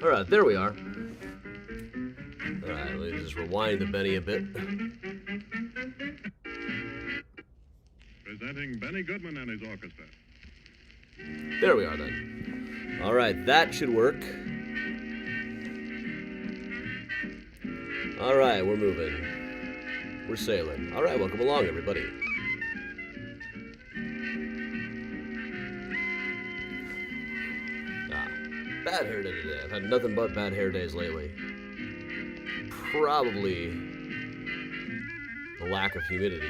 Alright, there we are. Alright, let me just rewind the Benny a bit. Presenting Benny Goodman and his orchestra. There we are then. Alright, that should work. Alright, we're moving. We're sailing. Alright, welcome along, everybody. Bad hair day today. I've had nothing but bad hair days lately. Probably the lack of humidity.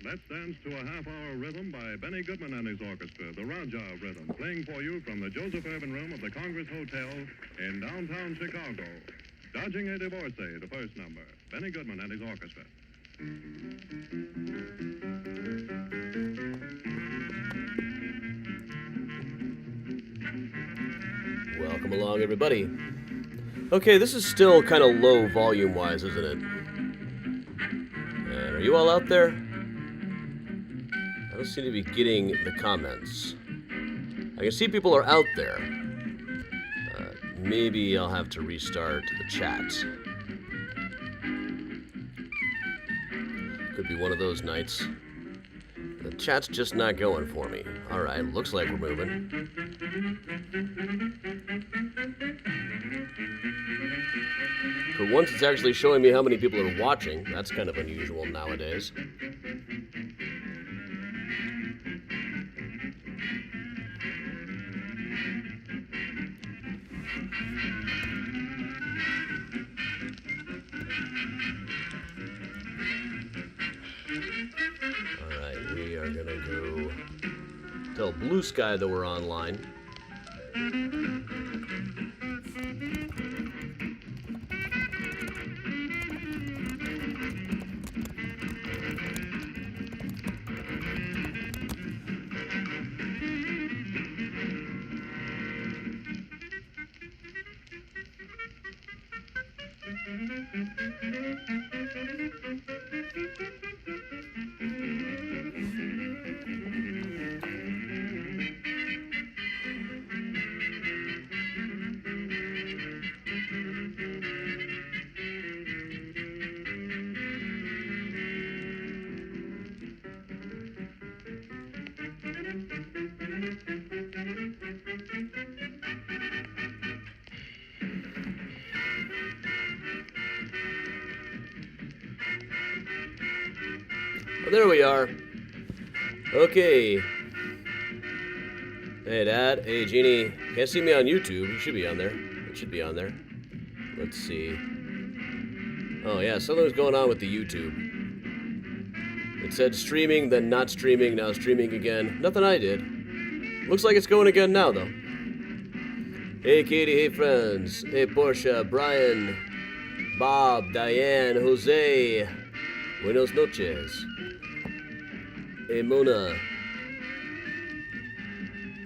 Let's dance to a half-hour rhythm by Benny Goodman and his orchestra, the Raja Rhythm, playing for you from the Joseph Urban Room of the Congress Hotel in downtown Chicago. Dodging a Divorcee, the first number. Benny Goodman and his orchestra. Welcome along, everybody. Okay, this is still kind of low volume-wise, isn't it? And are you all out there? I don't seem to be getting the comments. I can see people are out there. Maybe I'll have to restart the chat. Could be one of those nights. The chat's just not going for me. Alright, looks like we're moving. For once, it's actually showing me how many people are watching. That's kind of unusual nowadays. Alright, we are gonna go tell Blue Sky that we're online. Oh, there we are. Okay. Hey, Dad. Hey, Jeannie. Can't see me on YouTube. You should be on there. It should be on there. Let's see. Oh, yeah. Something's going on with the YouTube. It said streaming, then not streaming, now streaming again. Nothing I did. Looks like it's going again now, though. Hey, Katie. Hey, friends. Hey, Portia. Brian. Bob. Diane. Jose. Buenos noches. Hey, Mona.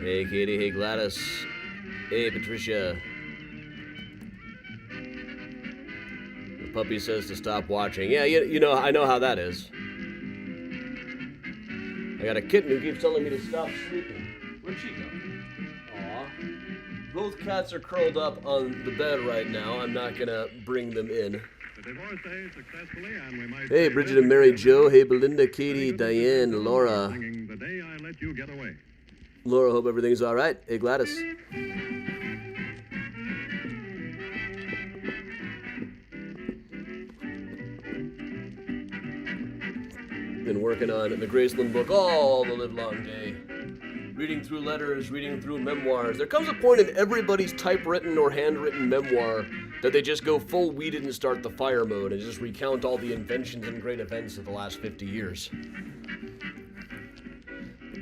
Hey, Katie. Hey, Gladys. Hey, Patricia. The puppy says to stop watching. Yeah, you know, I know how that is. I got a kitten who keeps telling me to stop sleeping. Where'd she go? Aw. Both cats are curled up on the bed right now. I'm not gonna bring them in. Hey, Bridget and Mary Jo. Hey, Belinda, Katie, Diane, Laura. The day I let you get away. Laura, hope everything's all right. Hey, Gladys. Been working on the Graceland book all the livelong day. Reading through letters, reading through memoirs. There comes a point in everybody's typewritten or handwritten memoir that they just go full weeded and start the fire mode and just recount all the inventions and great events of the last 50 years.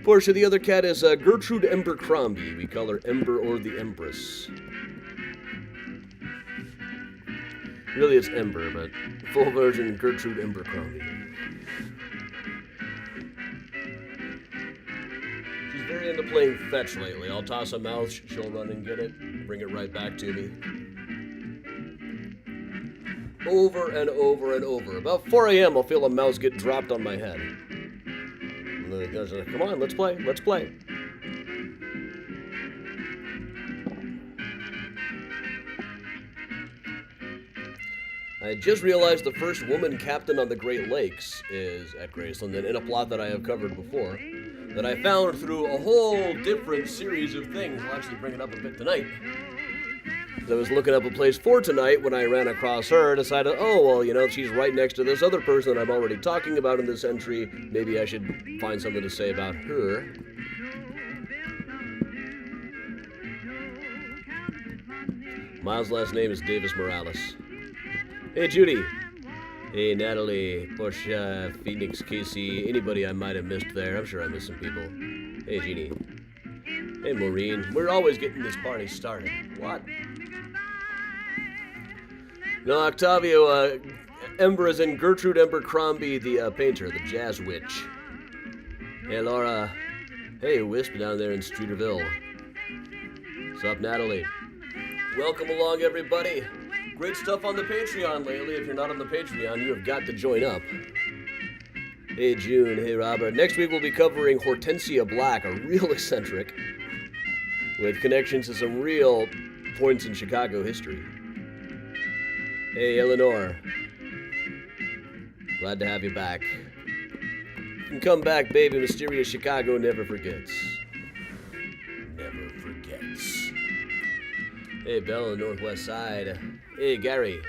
Portia, the other cat, is Gertrude Ember Crombie. We call her Ember or the Empress. Really, it's Ember, but full version Gertrude Ember Crombie. She's very into playing fetch lately. I'll toss a mouse, she'll run and get it, bring it right back to me. Over and over and over. About 4 a.m., I'll feel a mouse get dropped on my head. And then it goes, come on, let's play, let's play. I just realized the first woman captain on the Great Lakes is at Graceland, and in a plot that I have covered before, that I found through a whole different series of things. I'll actually bring it up a bit tonight. I was looking up a place for tonight when I ran across her, decided, oh, well, you know, she's right next to this other person that I'm already talking about in this entry. Maybe I should find something to say about her. Miles' last name is Davis Morales. Hey, Judy. Hey, Natalie, Portia, Phoenix, Casey, anybody I might have missed there. I'm sure I missed some people. Hey, Jeannie. Hey, Maureen. We're always getting this party started. What? No, Octavio, Ember is in Gertrude Ember Crombie, the painter, the jazz witch. Hey, Laura. Hey, Wisp down there in Streeterville. What's up, Natalie? Welcome along, everybody. Great stuff on the Patreon lately. If you're not on the Patreon, you have got to join up. Hey, June. Hey, Robert. Next week we'll be covering Hortensia Black, a real eccentric, with connections to some real points in Chicago history. Hey, Eleanor. Glad to have you back. You can come back, baby. Mysterious Chicago never forgets. Never forgets. Hey, Bella, Northwest Side. Hey, Gary.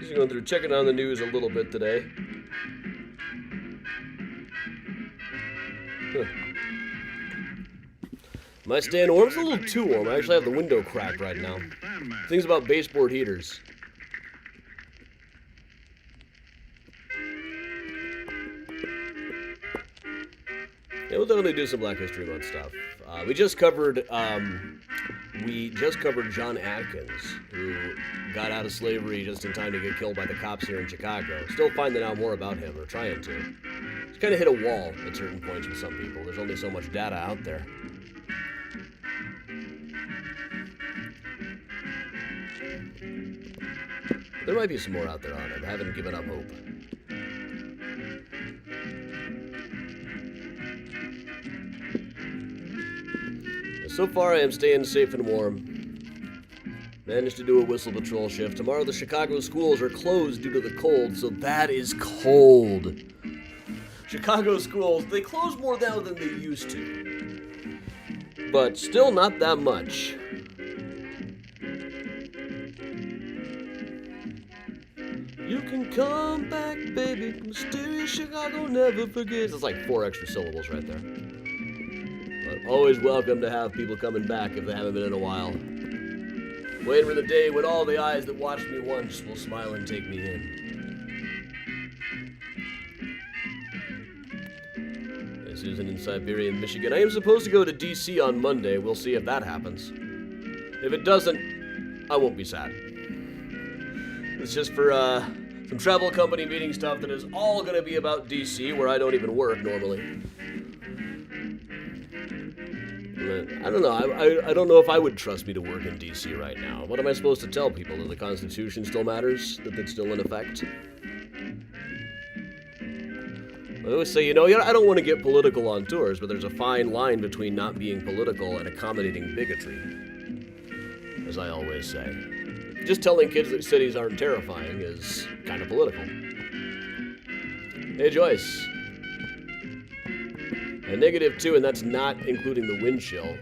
Just going through, checking on the news a little bit today. Am I staying warm? It's a little too warm. I actually have the window cracked right now. Things about baseboard heaters. Yeah, we'll definitely do some Black History Month stuff. We just covered John Atkins, who got out of slavery just in time to get killed by the cops here in Chicago. Still finding out more about him, or trying to. He's kind of hit a wall at certain points with some people. There's only so much data out there. There might be some more out there on it. I haven't given up hope. So far, I am staying safe and warm. Managed to do a whistle patrol shift. Tomorrow, the Chicago schools are closed due to the cold, so that is cold. Chicago schools, they close more now than they used to. But still not that much. You can come back, baby. Mysterious Chicago never forgets. It's like 4 extra syllables right there. But always welcome to have people coming back if they haven't been in a while. Waiting for the day when all the eyes that watched me once will smile and take me in. Hey, Susan in Siberian, Michigan. I am supposed to go to D.C. on Monday. We'll see if that happens. If it doesn't, I won't be sad. It's just for some travel company meeting stuff that is all going to be about D.C., where I don't even work normally. I don't know. I don't know if I would trust me to work in D.C. right now. What am I supposed to tell people? That the Constitution still matters? That it's still in effect? I always say, I don't want to get political on tours, but there's a fine line between not being political and accommodating bigotry, as I always say. Just telling kids that cities aren't terrifying is kind of political. Hey, Joyce. A -2, and that's not including the wind chill.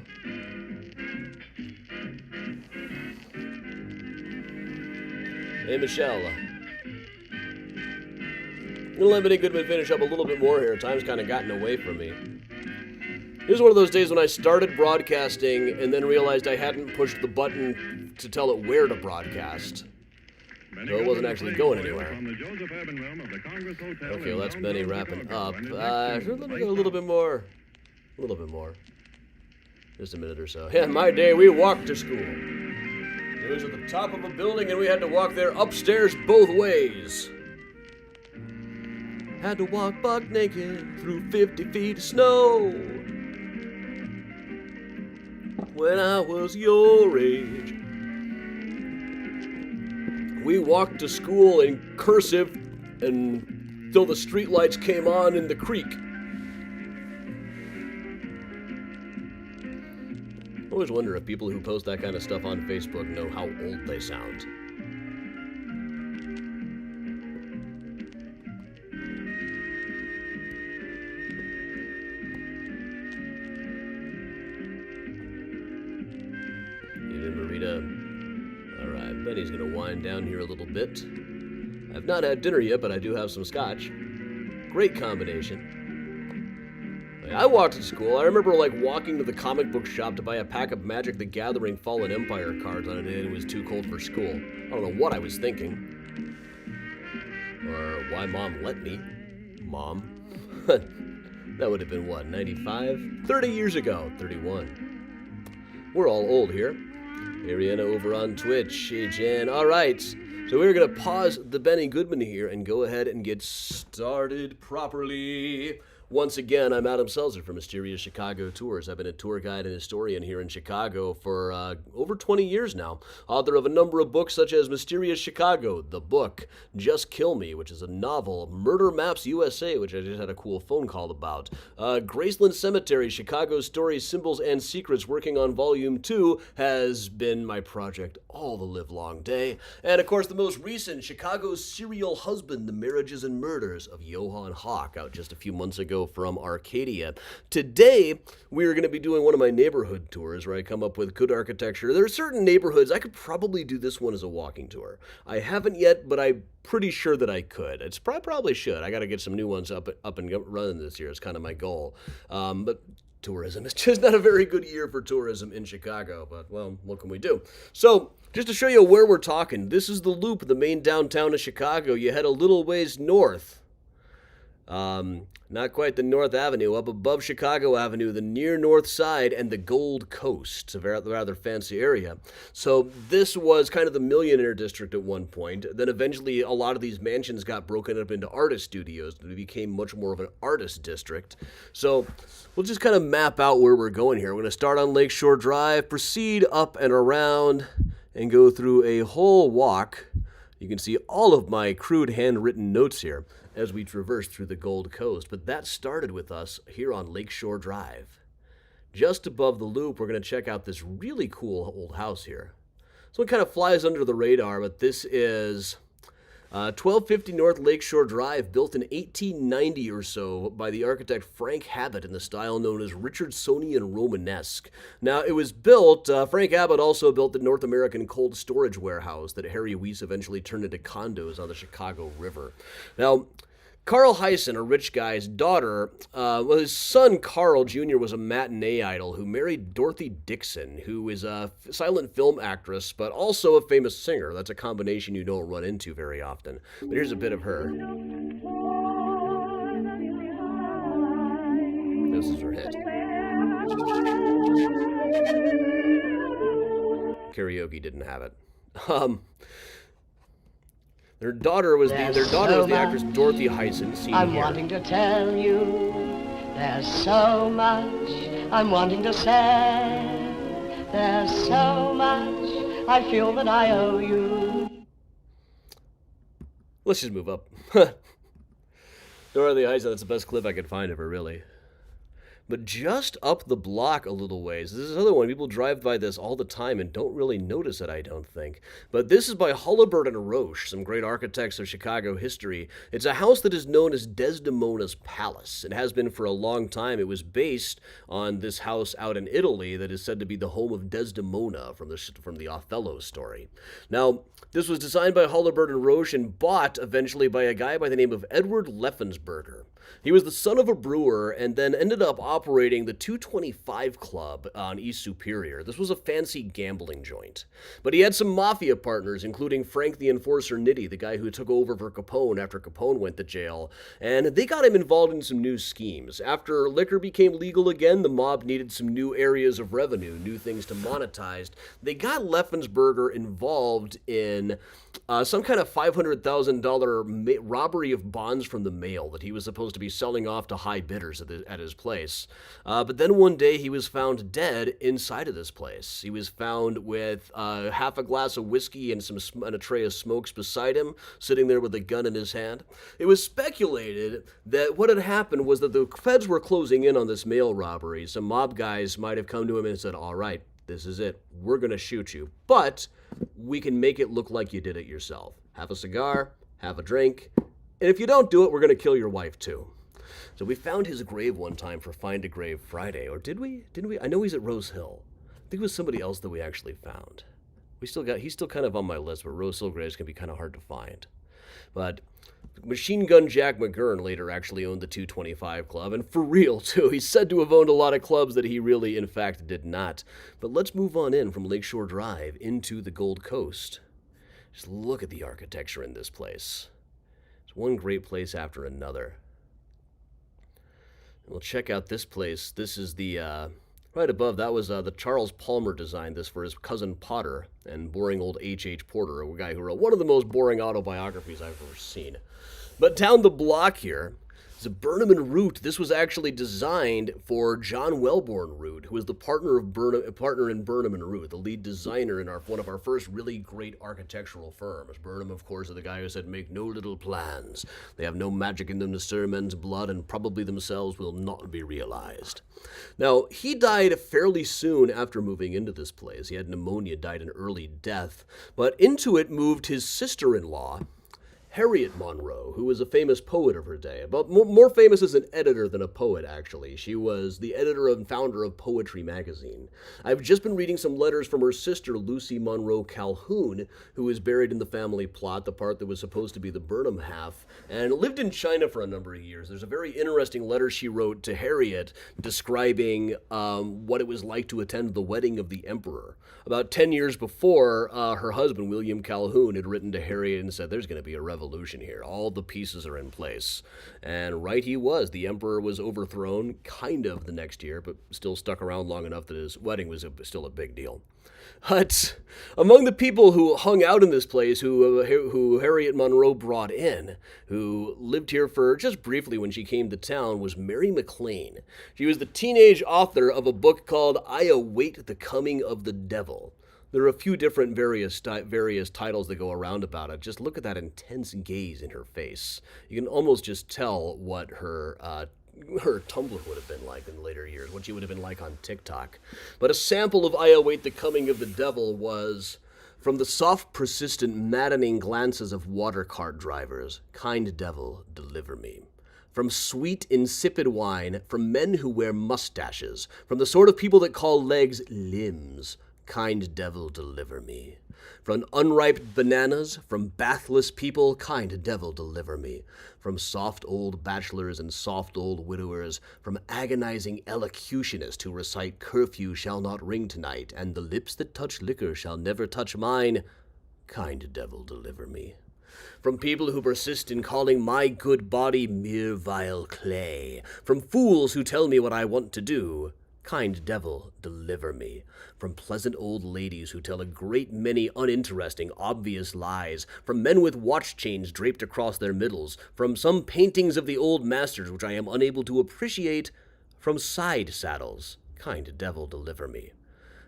Hey, Michelle. I'm gonna let Benny Goodman finish up a little bit more here. Time's kind of gotten away from me. This is one of those days when I started broadcasting and then realized I hadn't pushed the button to tell it where to broadcast. So it wasn't actually going anywhere. Okay, well, that's Benny wrapping up. Let me go a little bit more. A little bit more. Just a minute or so. Yeah, in my day, we walked to school. It was at the top of a building, and we had to walk there upstairs both ways. Had to walk buck naked through 50 feet of snow. When I was your age. We walked to school in cursive until the streetlights came on in the creek. I always wonder if people who post that kind of stuff on Facebook know how old they sound. Evening, Marita. Alright, Benny's gonna wind down here a little bit. I've not had dinner yet, but I do have some scotch. Great combination. I walked to school. I remember walking to the comic book shop to buy a pack of Magic the Gathering Fallen Empire cards on a day it was too cold for school. I don't know what I was thinking. Or why Mom let me. Mom. That would have been what, 95? 30 years ago. 31. We're all old here. Ariana over on Twitch. Hey, Jan. All right. So we're going to pause the Benny Goodman here and go ahead and get started properly. Once again, I'm Adam Selzer from Mysterious Chicago Tours. I've been a tour guide and historian here in Chicago for over 20 years now. Author of a number of books such as Mysterious Chicago, the book, Just Kill Me, which is a novel, Murder Maps USA, which I just had a cool phone call about, Graceland Cemetery, Chicago Stories, Symbols, and Secrets, working on Volume 2, has been my project all the livelong day. And of course, the most recent, Chicago's Serial Husband, The Marriages and Murders of Johann Hawk, out just a few months ago from Arcadia. Today, we are going to be doing one of my neighborhood tours where I come up with good architecture. There are certain neighborhoods, I could probably do this one as a walking tour. I haven't yet, but I'm pretty sure that I could. It's probably should. I got to get some new ones up and running this year. It's kind of my goal. But tourism, it's just not a very good year for tourism in Chicago, but well, what can we do? So, just to show you where we're talking, this is the Loop, the main downtown of Chicago. You head a little ways north. Not quite the North Avenue, up above Chicago Avenue, the near North Side, and the Gold Coast. It's a rather fancy area. So this was kind of the millionaire district at one point. Then eventually a lot of these mansions got broken up into artist studios. It became much more of an artist district. So we'll just kind of map out where we're going here. We're going to start on Lakeshore Drive, proceed up and around, and go through a whole walk. You can see all of my crude handwritten notes here as we traverse through the Gold Coast. But that started with us here on Lakeshore Drive. Just above the Loop, we're going to check out this really cool old house here. So it kind of flies under the radar, but this is 1250 North Lakeshore Drive, built in 1890 or so by the architect Frank Habit in the style known as Richardsonian Romanesque. Now, it was built, Frank Habit also built the North American Cold Storage Warehouse that Harry Weiss eventually turned into condos on the Chicago River. Now, Carl Hyson, a rich guy's daughter, his son Carl Jr. was a matinee idol who married Dorothy Dixon, who is a silent film actress, but also a famous singer. That's a combination you don't run into very often. But here's a bit of her. This is her hit. Karaoke didn't have it. Their daughter was the actress Dorothy Hyson. I'm wanting to tell you, there's so much I'm wanting to say. There's so much I feel that I owe you. Let's just move up. Dorothy Hyson, that's the best clip I could find of her, really. But just up the block a little ways, this is another one. People drive by this all the time and don't really notice it, I don't think. But this is by Hullibert and Roche, some great architects of Chicago history. It's a house that is known as Desdemona's Palace. It has been for a long time. It was based on this house out in Italy that is said to be the home of Desdemona from the Othello story. Now, this was designed by Hullibert and Roche and bought eventually by a guy by the name of Edward Leffensberger. He was the son of a brewer and then ended up operating the 225 Club on East Superior. This was a fancy gambling joint. But he had some mafia partners, including Frank the Enforcer Nitti, the guy who took over for Capone after Capone went to jail, and they got him involved in some new schemes. After liquor became legal again, the mob needed some new areas of revenue, new things to monetize. They got Leffensberger involved in some kind of $500,000 robbery of bonds from the mail that he was supposed to be selling off to high bidders at his place. But then one day he was found dead inside of this place. He was found with half a glass of whiskey and a tray of smokes beside him, sitting there with a gun in his hand. It was speculated that what had happened was that the feds were closing in on this mail robbery. Some mob guys might have come to him and said, "All right, this is it. We're going to shoot you, but we can make it look like you did it yourself. Have a cigar, have a drink, and if you don't do it, we're going to kill your wife too." So we found his grave one time for Find a Grave Friday, or did we? Didn't we? I know he's at Rose Hill. I think it was somebody else that we actually found. He's still kind of on my list, but Rose Hill graves can be kind of hard to find. But Machine Gun Jack McGurn later actually owned the 225 Club, and for real, too. He's said to have owned a lot of clubs that he really, in fact, did not. But let's move on in from Lakeshore Drive into the Gold Coast. Just look at the architecture in this place. It's one great place after another. We'll check out this place. This is the, right above, that was the Charles Palmer designed this for his cousin Potter, and boring old H.H. Porter, a guy who wrote one of the most boring autobiographies I've ever seen. But down the block here is a Burnham and Root. This was actually designed for John Wellborn Root, who was the partner in Burnham and Root, the lead designer in one of our first really great architectural firms. Burnham, of course, is the guy who said, "Make no little plans. They have no magic in them to stir men's blood, and probably themselves will not be realized." Now, he died fairly soon after moving into this place. He had pneumonia, died an early death, but into it moved his sister-in-law, Harriet Monroe, who was a famous poet of her day, but more famous as an editor than a poet, actually. She was the editor and founder of Poetry magazine. I've just been reading some letters from her sister, Lucy Monroe Calhoun, who is buried in the family plot, the part that was supposed to be the Burnham half, and lived in China for a number of years. There's a very interesting letter she wrote to Harriet describing what it was like to attend the wedding of the emperor. About 10 years before, her husband, William Calhoun, had written to Harriet and said, "There's going to be a revolution here. All the pieces are in place." And right he was. The emperor was overthrown kind of the next year, but still stuck around long enough that his wedding was still a big deal. But among the people who hung out in this place, who Harriet Monroe brought in, who lived here for just briefly when she came to town, was Mary McLean. She was the teenage author of a book called I Await the Coming of the Devil. There are a few different various titles that go around about it. Just look at that intense gaze in her face. You can almost just tell what her Tumblr would have been like in later years, what she would have been like on TikTok. But a sample of I Await the Coming of the Devil was, "From the soft, persistent, maddening glances of water cart drivers, kind devil, deliver me. From sweet, insipid wine, from men who wear mustaches, from the sort of people that call legs limbs, kind devil, deliver me. From unripe bananas, from bathless people, kind devil, deliver me. From soft old bachelors and soft old widowers, from agonizing elocutionists who recite curfew shall not ring tonight, and the lips that touch liquor shall never touch mine, kind devil, deliver me. From people who persist in calling my good body mere vile clay, from fools who tell me what I want to do, kind devil, deliver me. From pleasant old ladies who tell a great many uninteresting, obvious lies, from men with watch chains draped across their middles, from some paintings of the old masters which I am unable to appreciate, from side saddles, kind devil, deliver me.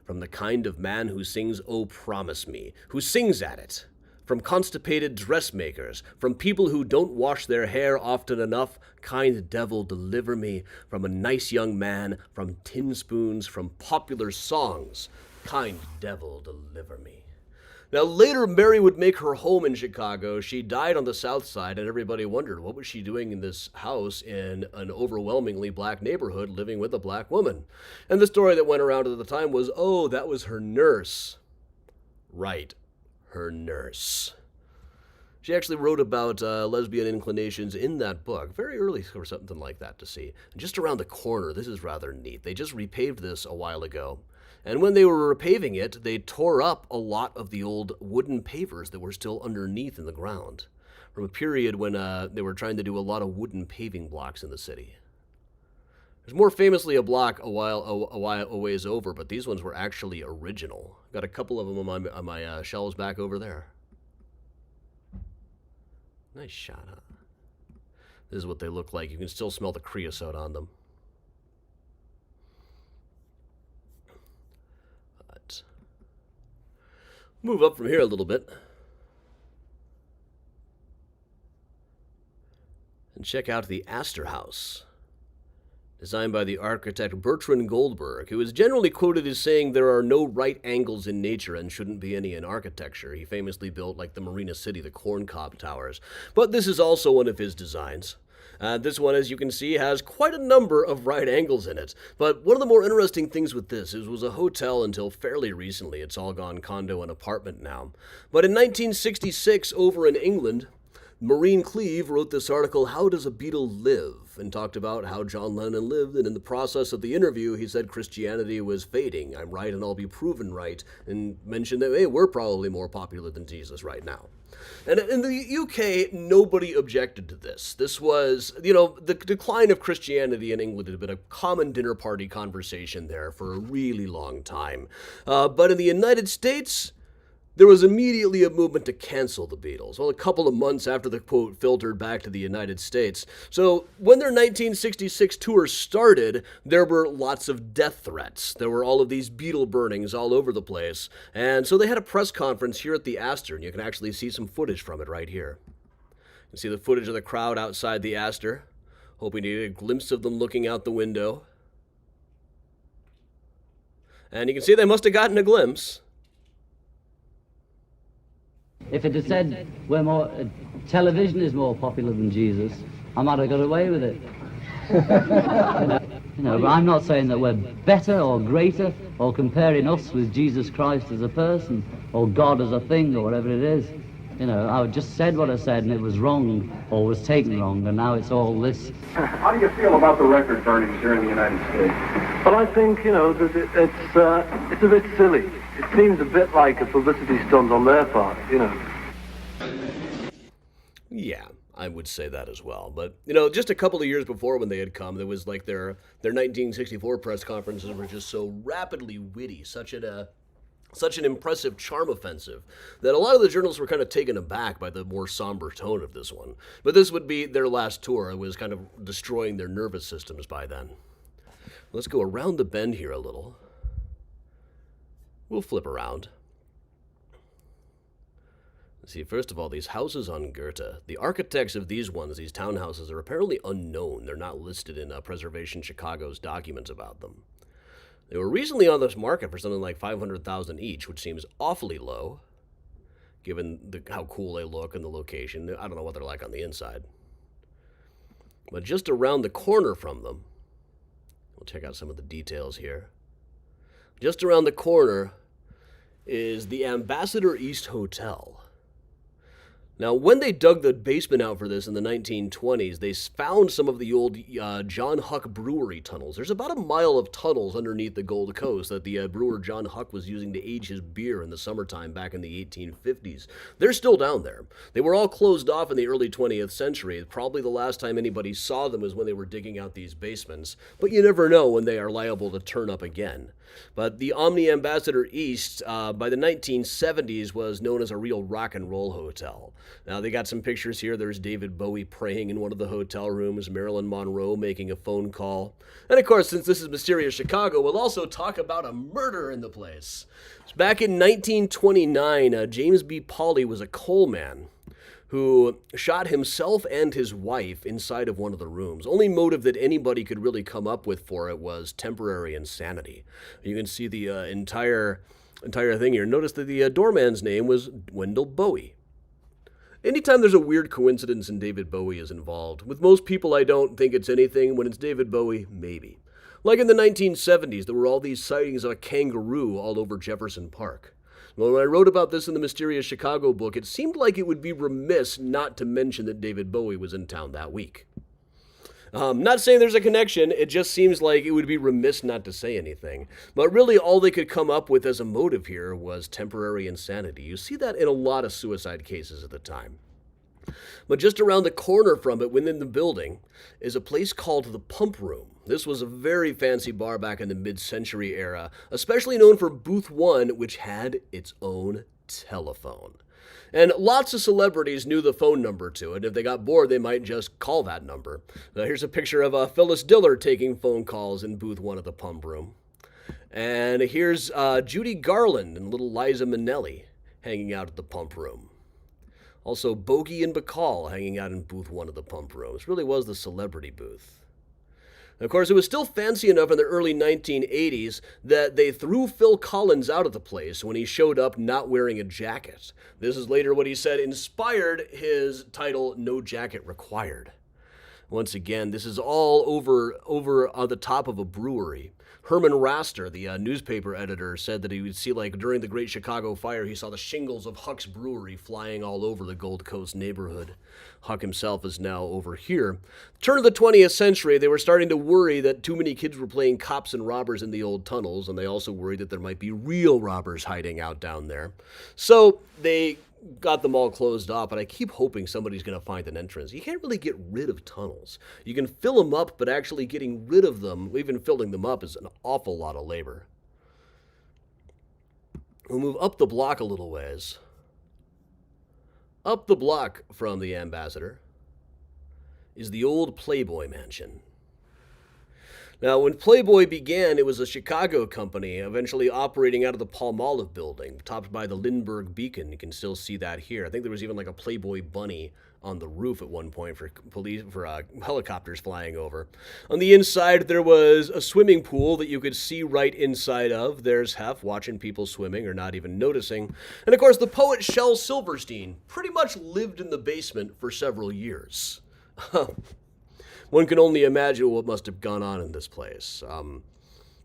From the kind of man who sings Oh Promise Me, who sings at it. From constipated dressmakers, from people who don't wash their hair often enough, kind devil, deliver me. From a nice young man, from tin spoons, from popular songs, kind devil, deliver me. Now, later, Mary would make her home in Chicago. She died on the South Side, and everybody wondered, what was she doing in this house in an overwhelmingly black neighborhood living with a black woman? And the story that went around at the time was, oh, that was her nurse. Right. Her nurse. She actually wrote about lesbian inclinations in that book, very early or something like that to see. And just around the corner, this is rather neat. They just repaved this a while ago. And when they were repaving it, they tore up a lot of the old wooden pavers that were still underneath in the ground, from a period when they were trying to do a lot of wooden paving blocks in the city. There's more famously a block a ways over, but these ones were actually original. Got a couple of them on my shelves back over there. Nice shot, huh? This is what they look like. You can still smell the creosote on them. But move up from here a little bit. And check out the Astor House, designed by the architect Bertrand Goldberg, who is generally quoted as saying there are no right angles in nature and shouldn't be any in architecture. He famously built, like the Marina City, the Corncob Towers. But this is also one of his designs. This one, as you can see, has quite a number of right angles in it. But one of the more interesting things with this is it was a hotel until fairly recently. It's all gone condo and apartment now. But in 1966, over in England, Maureen Cleave wrote this article, How Does a Beatle Live? And talked about how John Lennon lived, and in the process of the interview, he said Christianity was fading. I'm right and I'll be proven right, and mentioned that, hey, we're probably more popular than Jesus right now. And in the UK, nobody objected to this. This was, the decline of Christianity in England had been a common dinner party conversation there for a really long time. But in the United States, there was immediately a movement to cancel the Beatles, well, a couple of months after the quote filtered back to the United States. So when their 1966 tour started, there were lots of death threats. There were all of these Beatle burnings all over the place. And so they had a press conference here at the Astor, and you can actually see some footage from it right here. You can see the footage of the crowd outside the Astor, hoping to get a glimpse of them looking out the window. And you can see they must have gotten a glimpse. If it had said television is more popular than Jesus, I might have got away with it. But I'm not saying that we're better or greater or comparing us with Jesus Christ as a person or God as a thing or whatever it is. I just said what I said and it was wrong or was taken wrong, and now it's all this. How do you feel about the record burnings here in the United States? Well, I think, that it's a bit silly. It seems a bit like a publicity stunt on their part, Yeah, I would say that as well. But, just a couple of years before when they had come, there was like their 1964 press conferences were just so rapidly witty, such an impressive charm offensive, that a lot of the journalists were kind of taken aback by the more somber tone of this one. But this would be their last tour. It was kind of destroying their nervous systems by then. Let's go around the bend here a little. We'll flip around. See, first of all, these houses on Goethe, the architects of these townhouses, are apparently unknown. They're not listed in Preservation Chicago's documents about them. They were recently on this market for something like $500,000 each, which seems awfully low, given how cool they look and the location. I don't know what they're like on the inside. But just around the corner from them, we'll check out some of the details here. Just around the corner is the Ambassador East Hotel. Now, when they dug the basement out for this in the 1920s, they found some of the old John Huck Brewery tunnels. There's about a mile of tunnels underneath the Gold Coast that the brewer John Huck was using to age his beer in the summertime back in the 1850s. They're still down there. They were all closed off in the early 20th century. Probably the last time anybody saw them was when they were digging out these basements. But you never know when they are liable to turn up again. But the Omni Ambassador East, by the 1970s, was known as a real rock and roll hotel. Now, they got some pictures here. There's David Bowie praying in one of the hotel rooms, Marilyn Monroe making a phone call. And, of course, since this is Mysterious Chicago, we'll also talk about a murder in the place. Back in 1929, James B. Pauley was a coal man who shot himself and his wife inside of one of the rooms. Only motive that anybody could really come up with for it was temporary insanity. You can see the entire thing here. Notice that the doorman's name was Wendell Bowie. Anytime there's a weird coincidence and David Bowie is involved, with most people I don't think it's anything. When it's David Bowie, maybe. Like in the 1970s, there were all these sightings of a kangaroo all over Jefferson Park. Well, when I wrote about this in the Mysterious Chicago book, it seemed like it would be remiss not to mention that David Bowie was in town that week. Not saying there's a connection, it just seems like it would be remiss not to say anything. But really all they could come up with as a motive here was temporary insanity. You see that in a lot of suicide cases at the time. But just around the corner from it, within the building, is a place called the Pump Room. This was a very fancy bar back in the mid-century era, especially known for Booth 1, which had its own telephone. And lots of celebrities knew the phone number to it. If they got bored, they might just call that number. Now, here's a picture of Phyllis Diller taking phone calls in Booth 1 at the Pump Room. And here's Judy Garland and little Liza Minnelli hanging out at the Pump Room. Also, Bogey and Bacall hanging out in Booth 1 of the Pump Room. This really was the celebrity booth. Of course, it was still fancy enough in the early 1980s that they threw Phil Collins out of the place when he showed up not wearing a jacket. This is later what he said inspired his title, No Jacket Required. Once again, this is all over on the top of a brewery. Herman Raster, the newspaper editor, said that he would see, like, during the Great Chicago Fire, he saw the shingles of Huck's Brewery flying all over the Gold Coast neighborhood. Huck himself is now over here. Turn of the 20th century, they were starting to worry that too many kids were playing cops and robbers in the old tunnels, and they also worried that there might be real robbers hiding out down there. So they got them all closed off, but I keep hoping somebody's going to find an entrance. You can't really get rid of tunnels. You can fill them up, but actually getting rid of them, even filling them up, is an awful lot of labor. We'll move up the block a little ways. Up the block from the Ambassador is the old Playboy Mansion. Now, when Playboy began, it was a Chicago company, eventually operating out of the Palmolive building, topped by the Lindbergh Beacon. You can still see that here. I think there was even like a Playboy bunny on the roof at one point for helicopters flying over. On the inside, there was a swimming pool that you could see right inside of. There's Hef watching people swimming or not even noticing. And of course, the poet Shel Silverstein pretty much lived in the basement for several years. One can only imagine what must have gone on in this place.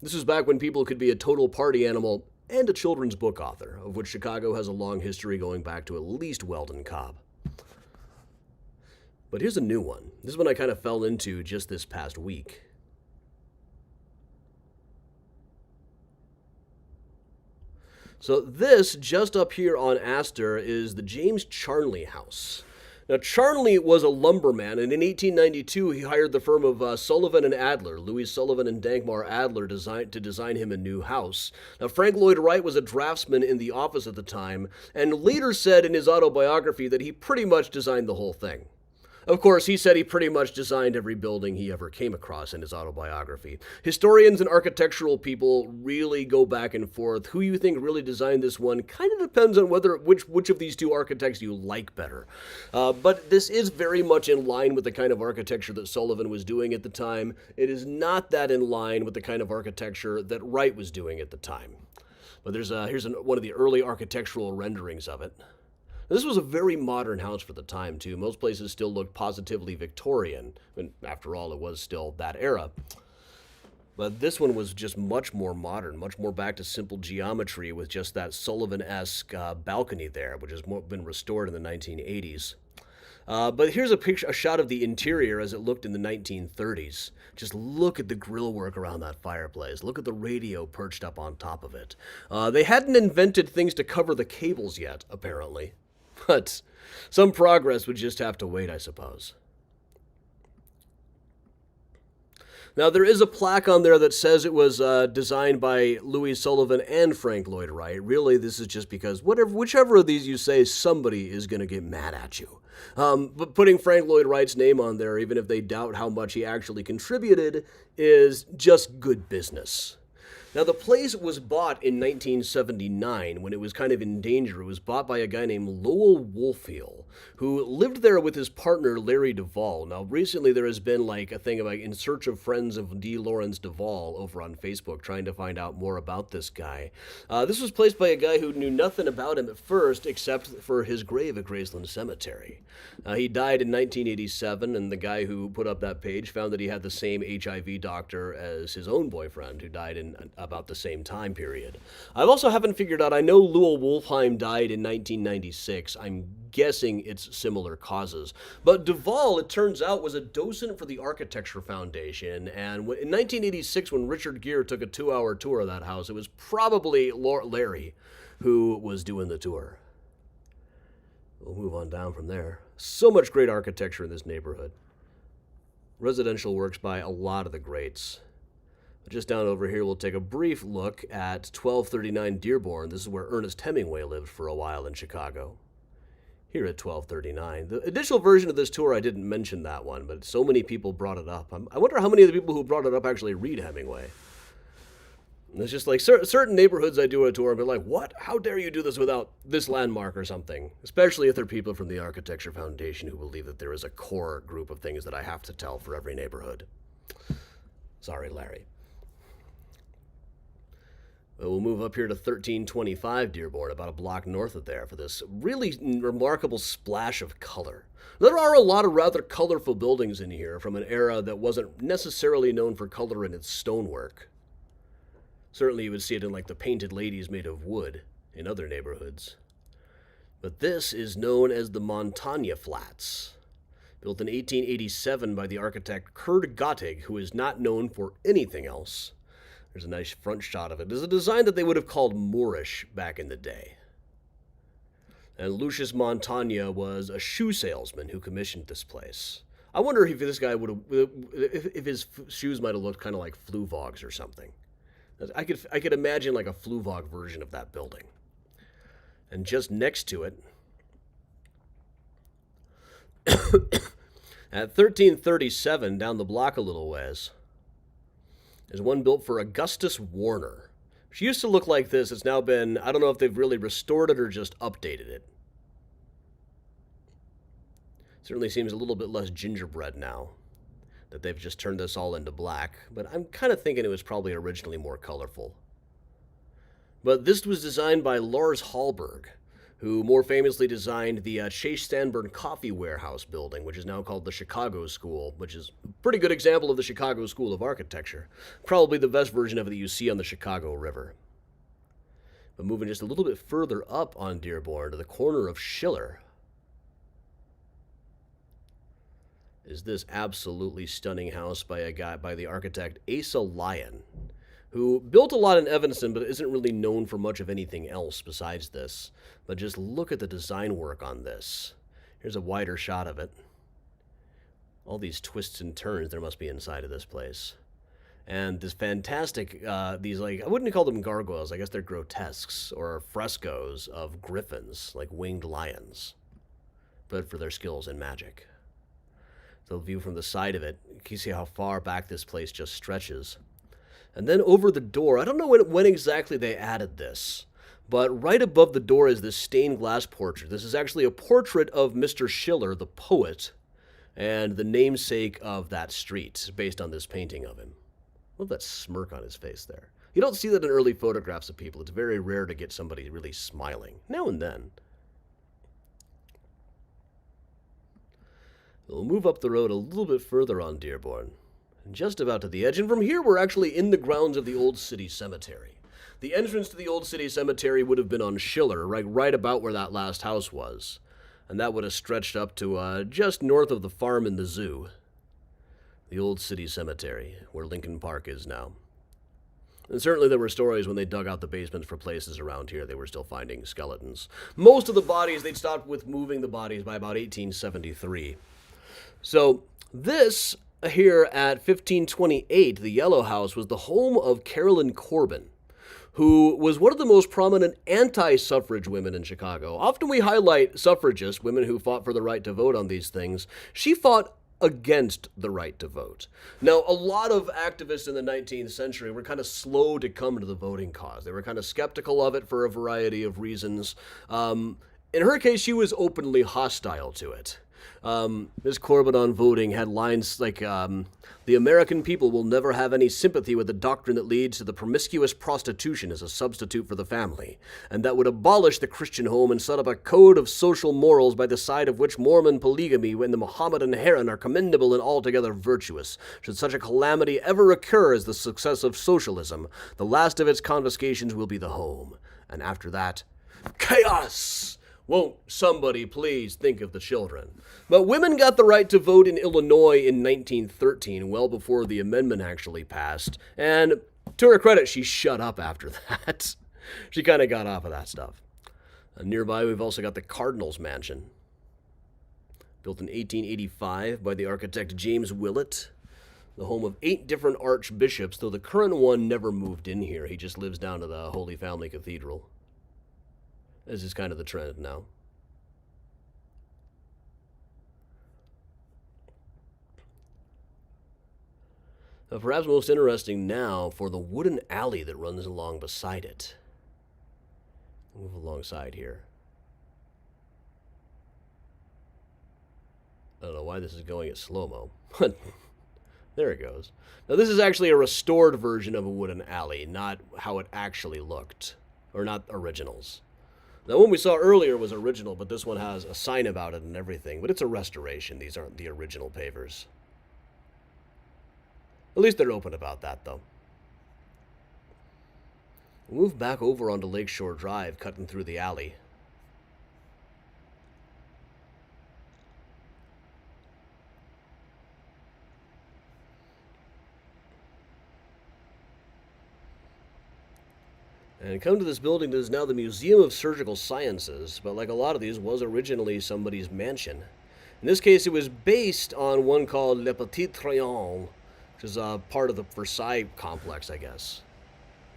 This was back when people could be a total party animal and a children's book author, of which Chicago has a long history going back to at least Weldon Cobb. But here's a new one. This one I kind of fell into just this past week. So this, just up here on Astor, is the James Charnley House. Now, Charnley was a lumberman, and in 1892, he hired the firm of Sullivan and Adler, Louis Sullivan and Dankmar Adler, to design him a new house. Now, Frank Lloyd Wright was a draftsman in the office at the time, and later said in his autobiography that he pretty much designed the whole thing. Of course, he said he pretty much designed every building he ever came across in his autobiography. Historians and architectural people really go back and forth. Who you think really designed this one kind of depends on which of these two architects you like better. But this is very much in line with the kind of architecture that Sullivan was doing at the time. It is not that in line with the kind of architecture that Wright was doing at the time. But here's one of the early architectural renderings of it. This was a very modern house for the time, too. Most places still looked positively Victorian, and after all, it was still that era. But this one was just much more modern, much more back to simple geometry with just that Sullivan-esque balcony there, which has been restored in the 1980s. But here's a shot of the interior as it looked in the 1930s. Just look at the grillwork around that fireplace. Look at the radio perched up on top of it. They hadn't invented things to cover the cables yet, apparently. But some progress would just have to wait, I suppose. Now, there is a plaque on there that says it was designed by Louis Sullivan and Frank Lloyd Wright. Really, this is just because whichever of these you say, somebody is going to get mad at you. But putting Frank Lloyd Wright's name on there, even if they doubt how much he actually contributed, is just good business. Now, the place was bought in 1979 when it was kind of in danger. It was bought by a guy named Lowell Wolfield, who lived there with his partner, Larry Duvall. Now, recently there has been like a thing about In Search of Friends of D. Lawrence Duvall over on Facebook, trying to find out more about this guy. This was placed by a guy who knew nothing about him at first, except for his grave at Graceland Cemetery. He died in 1987, and the guy who put up that page found that he had the same HIV doctor as his own boyfriend, who died in about the same time period. I also haven't figured out, I know Lewel Wolfheim died in 1996. I'm guessing it's similar causes. But Duvall, it turns out, was a docent for the Architecture Foundation, and in 1986, when Richard Gere took a 2-hour tour of that house, it was probably Larry who was doing the tour. We'll move on down from there. So much great architecture in this neighborhood. Residential works by a lot of the greats. Just down over here, we'll take a brief look at 1239 Dearborn. This is where Ernest Hemingway lived for a while in Chicago. Here at 1239. The additional version of this tour, I didn't mention that one, but so many people brought it up. I wonder how many of the people who brought it up actually read Hemingway. And it's just like certain neighborhoods I do a tour and be like, what? How dare you do this without this landmark or something? Especially if they're people from the Architecture Foundation who believe that there is a core group of things that I have to tell for every neighborhood. Sorry, Larry. We'll move up here to 1325 Dearborn, about a block north of there, for this really remarkable splash of color. There are a lot of rather colorful buildings in here from an era that wasn't necessarily known for color in its stonework. Certainly you would see it in like the painted ladies made of wood in other neighborhoods. But this is known as the Montagna Flats, built in 1887 by the architect Kurt Gottig, who is not known for anything else. There's a nice front shot of it. It's a design that they would have called Moorish back in the day. And Lucius Montagna was a shoe salesman who commissioned this place. I wonder if this guy would have, if his shoes might have looked kind of like Fluvogs or something. I could imagine like a Fluvog version of that building. And just next to it, at 1337, down the block a little ways, is one built for Augustus Warner. She used to look like this. It's now been, I don't know if they've really restored it or just updated it. Certainly seems a little bit less gingerbread now that they've just turned this all into black, but I'm kind of thinking it was probably originally more colorful. But this was designed by Lars Hallberg, who more famously designed the Chase Stanburn Coffee Warehouse building, which is now called the Chicago School, which is a pretty good example of the Chicago School of Architecture. Probably the best version of it that you see on the Chicago River. But moving just a little bit further up on Dearborn to the corner of Schiller is this absolutely stunning house by the architect Asa Lyon, who built a lot in Evanston, but isn't really known for much of anything else besides this. But just look at the design work on this. Here's a wider shot of it. All these twists and turns there must be inside of this place. And this fantastic, these like, I wouldn't call them gargoyles, I guess they're grotesques, or frescoes of griffins, like winged lions, but for their skills in magic. The view from the side of it, you can see how far back this place just stretches. And then over the door, I don't know when exactly they added this, but right above the door is this stained glass portrait. This is actually a portrait of Mr. Schiller, the poet, and the namesake of that street, based on this painting of him. Love that smirk on his face there. You don't see that in early photographs of people. It's very rare to get somebody really smiling, now and then. We'll move up the road a little bit further on Dearborn, just about to the edge, and from here we're actually in the grounds of the Old City Cemetery. The entrance to the Old City Cemetery would have been on Schiller, right about where that last house was, and that would have stretched up to just north of the farm and the zoo. The Old City Cemetery, where Lincoln Park is now. And certainly there were stories when they dug out the basements for places around here, they were still finding skeletons. Most of the bodies, they'd stopped with moving the bodies by about 1873. So this here at 1528, the Yellow House, was the home of Carolyn Corbin, who was one of the most prominent anti-suffrage women in Chicago. Often we highlight suffragists, women who fought for the right to vote on these things. She fought against the right to vote. Now, a lot of activists in the 19th century were kind of slow to come to the voting cause. They were kind of skeptical of it for a variety of reasons. In her case, she was openly hostile to it. Ms. Corbett on voting had lines like, the American people will never have any sympathy with the doctrine that leads to the promiscuous prostitution as a substitute for the family, and that would abolish the Christian home and set up a code of social morals by the side of which Mormon polygamy and the Mohammedan harem are commendable and altogether virtuous. Should such a calamity ever occur as the success of socialism, the last of its confiscations will be the home. And after that, chaos! Won't somebody please think of the children? But women got the right to vote in Illinois in 1913, well before the amendment actually passed. And to her credit, she shut up after that. She kind of got off of that stuff. Nearby, we've also got the Cardinals Mansion, built in 1885 by the architect James Willett, the home of 8 different archbishops, though the current one never moved in here. He just lives down to the Holy Family Cathedral. This is kind of the trend now. Perhaps most interesting now for the wooden alley that runs along beside it. Move alongside here. I don't know why this is going at slow-mo, but there it goes. Now this is actually a restored version of a wooden alley, not how it actually looked, or not originals. The one we saw earlier was original, but this one has a sign about it and everything. But it's a restoration. These aren't the original pavers. At least they're open about that, though. We'll move back over onto Lakeshore Drive, cutting through the alley. And come to this building that is now the Museum of Surgical Sciences, but like a lot of these, was originally somebody's mansion. In this case, it was based on one called Le Petit Triangle, which is part of the Versailles complex, I guess.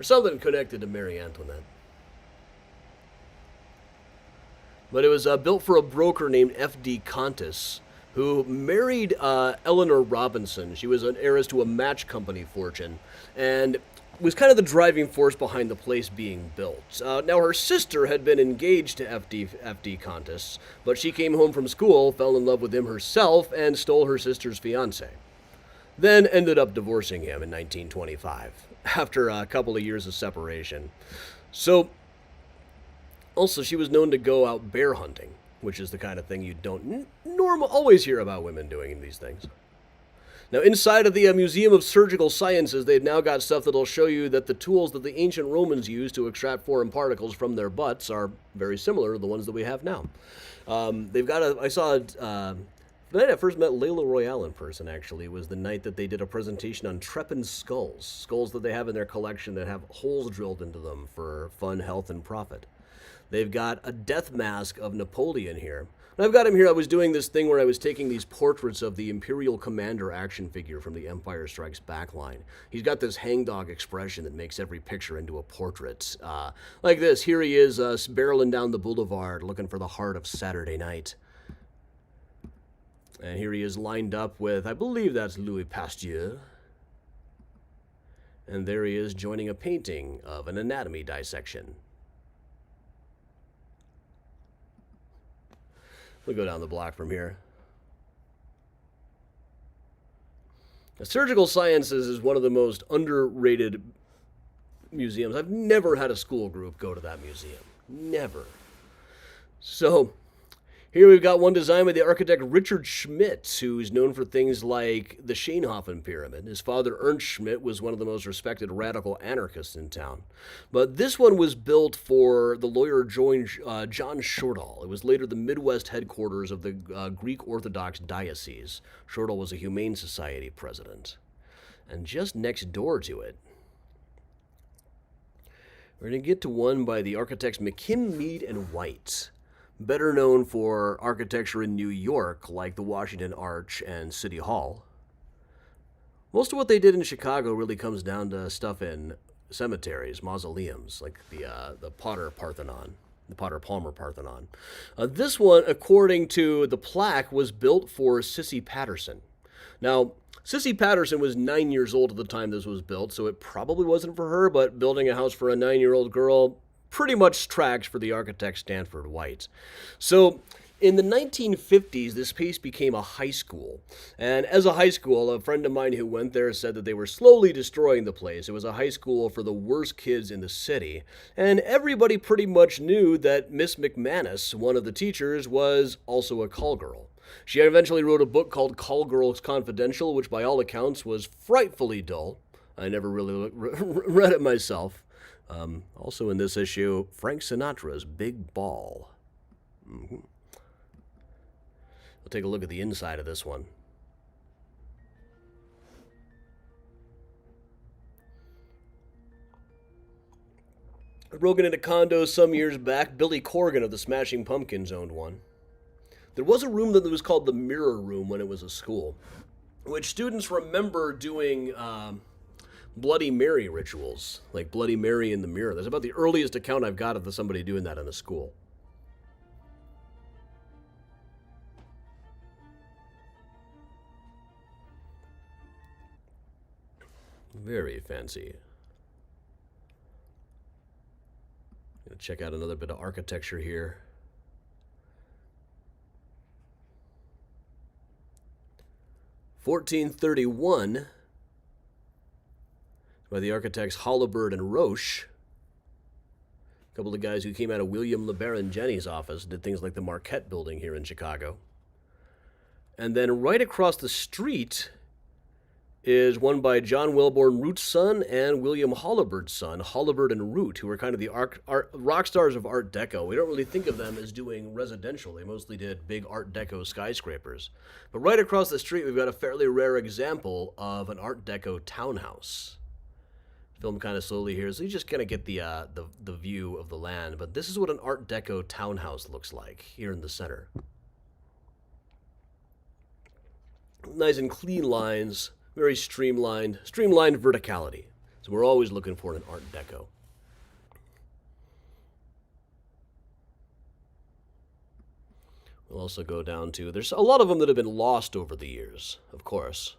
Or something connected to Marie Antoinette. But it was built for a broker named F.D. Contis, who married Eleanor Robinson. She was an heiress to a match company fortune, and was kind of the driving force behind the place being built. Now, her sister had been engaged to F.D. Contis, but she came home from school, fell in love with him herself, and stole her sister's fiancé. Then ended up divorcing him in 1925, after a couple of years of separation. So, also, she was known to go out bear hunting, which is the kind of thing you don't always hear about women doing in these things. Now, inside of the Museum of Surgical Sciences, they've now got stuff that'll show you that the tools that the ancient Romans used to extract foreign particles from their butts are very similar to the ones that we have now. They've got I saw the night I first met Layla Royale in person, actually, was the night that they did a presentation on Trepan skulls that they have in their collection that have holes drilled into them for fun, health, and profit. They've got a death mask of Napoleon here. And I've got him here. I was doing this thing where I was taking these portraits of the Imperial Commander action figure from the Empire Strikes Back line. He's got this hangdog expression that makes every picture into a portrait. Like this. Here he is barreling down the boulevard looking for the heart of Saturday night. And here he is lined up with, I believe that's Louis Pasteur. And there he is joining a painting of an anatomy dissection. We'll go down the block from here. Now, Surgical Sciences is one of the most underrated museums. I've never had a school group go to that museum. Never. So, here we've got one designed by the architect Richard Schmidt, who's known for things like the Schoenhofen Pyramid. His father, Ernst Schmidt, was one of the most respected radical anarchists in town. But this one was built for the lawyer John Shortall. It was later the Midwest headquarters of the Greek Orthodox Diocese. Shortall was a Humane Society president. And just next door to it, we're going to get to one by the architects McKim, Mead, and White. Better known for architecture in New York, like the Washington Arch and City Hall. Most of what they did in Chicago really comes down to stuff in cemeteries, mausoleums, like the Potter Parthenon, the Potter-Palmer Parthenon. This one, according to the plaque, was built for Sissy Patterson. Now, Sissy Patterson was 9 years old at the time this was built, so it probably wasn't for her, but building a house for a 9-year-old girl pretty much tracks for the architect Stanford White. So In the 1950s, this place became a high school. And as a high school, a friend of mine who went there said that they were slowly destroying the place. It was a high school for the worst kids in the city. And everybody pretty much knew that Miss McManus, one of the teachers, was also a call girl. She eventually wrote a book called Call Girls Confidential, which by all accounts was frightfully dull. I never really read it myself. Also in this issue, Frank Sinatra's Big Ball. Mm-hmm. We'll take a look at the inside of this one. Broken into condos some years back. Billy Corgan of the Smashing Pumpkins owned one. There was a room that was called the Mirror Room when it was a school, which students remember doing Bloody Mary rituals, like Bloody Mary in the mirror. That's about the earliest account I've got of somebody doing that in a school. Very fancy. Gonna check out another bit of architecture here. (1431) by the architects Holabird and Roche. A couple of guys who came out of William LeBaron Jennings' office, did things like the Marquette Building here in Chicago. And then right across the street is one by John Welborn Root's son and William Holabir's son, Holabird and Root, who were kind of the rock stars of Art Deco. We don't really think of them as doing residential. They mostly did big Art Deco skyscrapers. But right across the street, we've got a fairly rare example of an Art Deco townhouse. Film kind of slowly here, so you just kind of get the view of the land. But this is what an Art Deco townhouse looks like here in the center. Nice and clean lines. Very streamlined verticality. So we're always looking for an Art Deco. We'll also go down to, there's a lot of them that have been lost over the years, of course.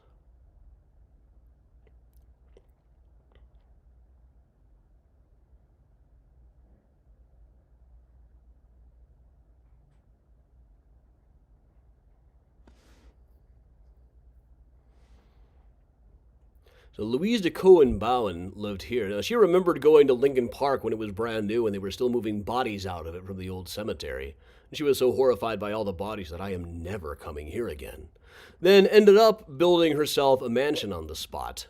So Louise de Cohen-Bowen lived here. Now, she remembered going to Lincoln Park when it was brand new and they were still moving bodies out of it from the old cemetery. And she was so horrified by all the bodies that I am never coming here again. Then ended up building herself a mansion on the spot.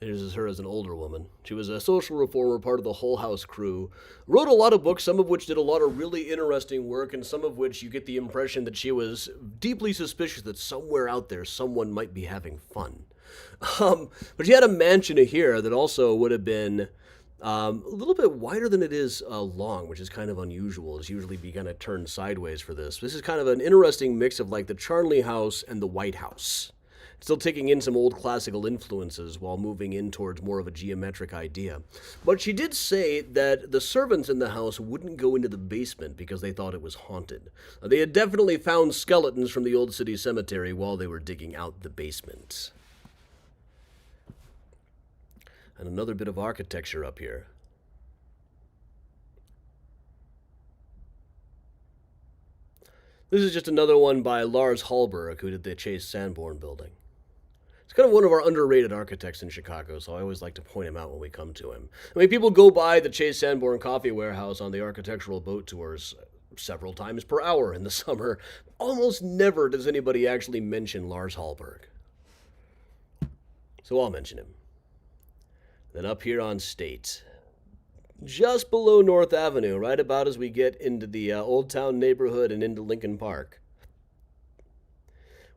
There's her as an older woman. She was a social reformer, part of the Hull House crew. Wrote a lot of books, some of which did a lot of really interesting work, and some of which you get the impression that she was deeply suspicious that somewhere out there someone might be having fun. But she had a mansion here that also would have been a little bit wider than it is long, which is kind of unusual. It's usually be kind of turned sideways for this. This is kind of an interesting mix of like the Charnley House and the White House. Still taking in some old classical influences while moving in towards more of a geometric idea. But she did say that the servants in the house wouldn't go into the basement because they thought it was haunted. They had definitely found skeletons from the old city cemetery while they were digging out the basement. And another bit of architecture up here. This is just another one by Lars Hallberg, who did the Chase Sanborn building. He's kind of one of our underrated architects in Chicago, so I always like to point him out when we come to him. I mean, people go by the Chase Sanborn Coffee Warehouse on the architectural boat tours several times per hour in the summer. Almost never does anybody actually mention Lars Hallberg. So I'll mention him. Then up here on State, just below North Avenue, right about as we get into the Old Town neighborhood and into Lincoln Park,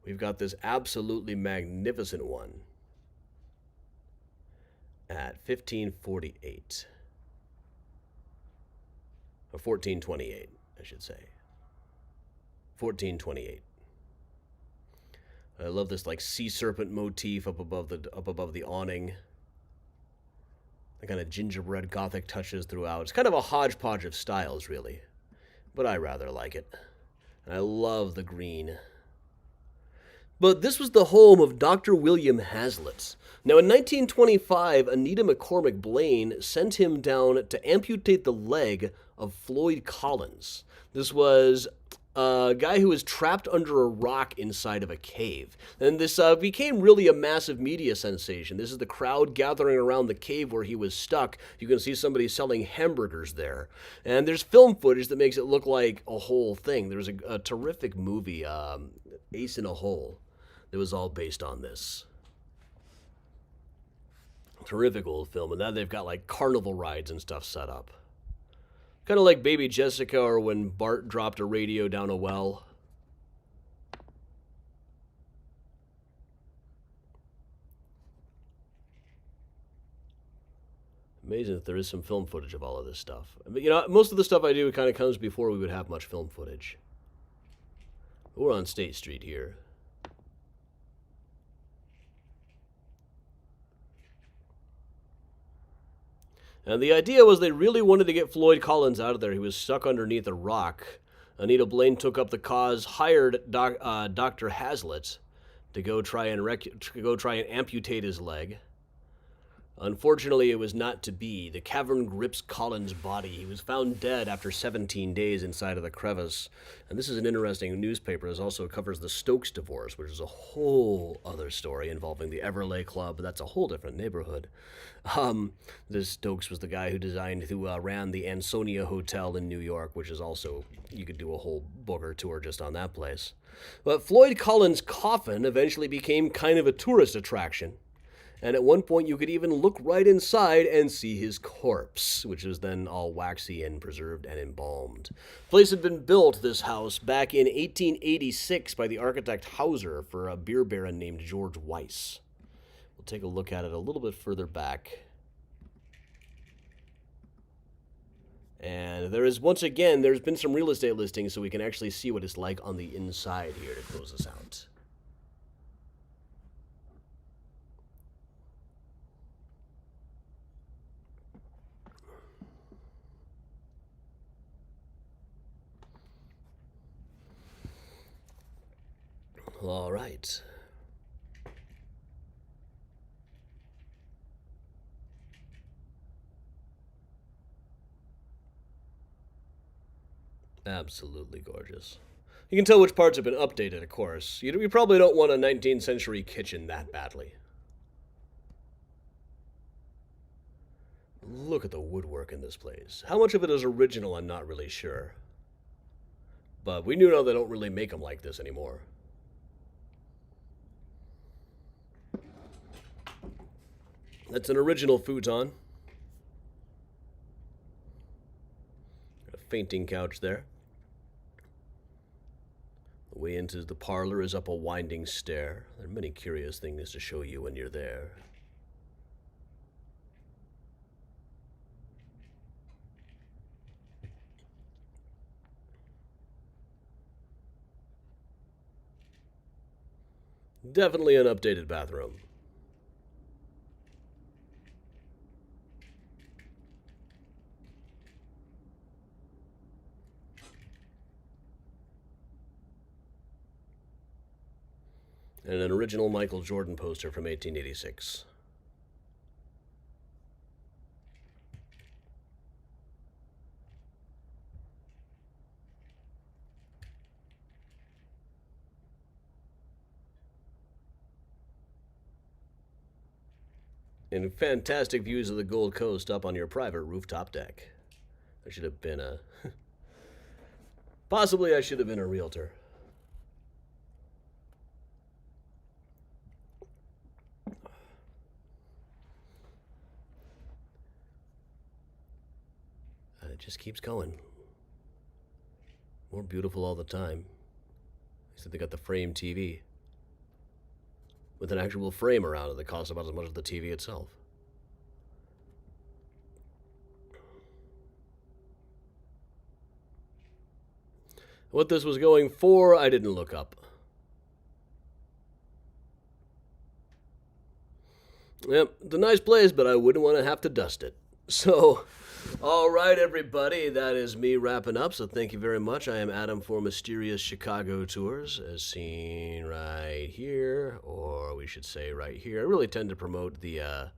we've got this absolutely magnificent one at 1548. Or 1428, I should say. 1428. I love this like sea serpent motif up above the awning. The kind of gingerbread Gothic touches throughout. It's kind of a hodgepodge of styles, really. But I rather like it. And I love the green. But this was the home of Dr. William Hazlitt. Now, in 1925, Anita McCormick Blaine sent him down to amputate the leg of Floyd Collins. This was a guy who was trapped under a rock inside of a cave. And this became really a massive media sensation. This is the crowd gathering around the cave where he was stuck. You can see somebody selling hamburgers there. And there's film footage that makes it look like a whole thing. There's a terrific movie, Ace in a Hole, that was all based on this. Terrific old film. And now they've got like carnival rides and stuff set up. Kind of like Baby Jessica or when Bart dropped a radio down a well. Amazing that there is some film footage of all of this stuff. But, you know, most of the stuff I do kind of comes before we would have much film footage. We're on State Street here. And the idea was they really wanted to get Floyd Collins out of there. He was stuck underneath a rock. Anita Blaine took up the cause, hired Dr. Hazlitt to go try and amputate his leg. Unfortunately, it was not to be. The cavern grips Collins' body. He was found dead after 17 days inside of the crevice. And this is an interesting newspaper. This also covers the Stokes divorce, which is a whole other story involving the Everleigh Club. That's a whole different neighborhood. This Stokes was the guy who ran the Ansonia Hotel in New York, which is also, you could do a whole booger tour just on that place. But Floyd Collins' coffin eventually became kind of a tourist attraction. And at one point, you could even look right inside and see his corpse, which was then all waxy and preserved and embalmed. The place had been built, this house, back in 1886 by the architect Hauser for a beer baron named George Weiss. We'll take a look at it a little bit further back. And there is, once again, there's been some real estate listings so we can actually see what it's like on the inside here to close this out. All right. Absolutely gorgeous. You can tell which parts have been updated, of course. You probably don't want a 19th century kitchen that badly. Look at the woodwork in this place. How much of it is original, I'm not really sure. But we do know they don't really make them like this anymore. That's an original futon. Got a fainting couch there. The way into the parlor is up a winding stair. There are many curious things to show you when you're there. Definitely an updated bathroom. And an original Michael Jordan poster from 1886. And fantastic views of the Gold Coast up on your private rooftop deck. I should have been a... Possibly I should have been a realtor. It just keeps going. More beautiful all the time. Except they got the frame TV. With an actual frame around it that costs about as much as the TV itself. What this was going for, I didn't look up. Yep, it's a nice place, but I wouldn't want to have to dust it. So, all right, everybody, that is me wrapping up, so thank you very much. I am Adam for Mysterious Chicago Tours, as seen right here, or we should say right here. I really tend to promote the,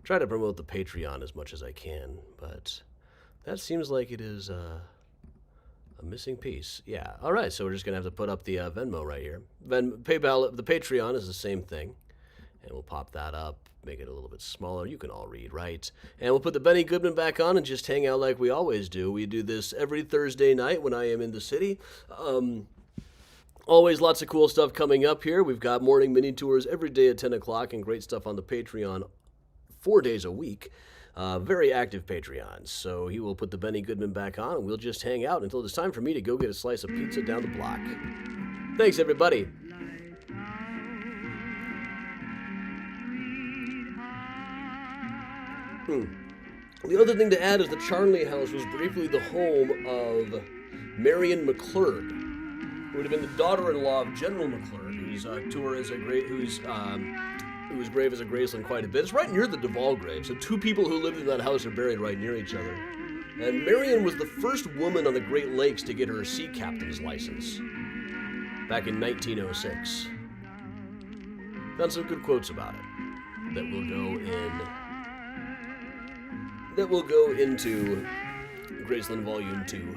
try to promote the Patreon as much as I can, but that seems like it is, a A missing piece. Yeah. All right. So we're just gonna have to put up the Venmo right here. PayPal. The Patreon is the same thing, and we'll pop that up, make it a little bit smaller. You can all read, right? And we'll put the Benny Goodman back on and just hang out like we always do. We do this every Thursday night when I am in the city. Always lots of cool stuff coming up here. We've got morning mini tours every day at 10 o'clock and great stuff on the Patreon 4 days a week. Very active Patreons. So he will put the Benny Goodman back on and we'll just hang out until it's time for me to go get a slice of pizza down the block. Thanks, everybody. The other thing to add is the Charnley House was briefly the home of Marion McClurg, who would have been the daughter-in-law of General McClurg, whose whose grave is at Graceland quite a bit. It's right near the Duvall grave, so two people who lived in that house are buried right near each other. And Marion was the first woman on the Great Lakes to get her sea captain's license back in 1906. Found some good quotes about it that will go into Graceland Volume 2.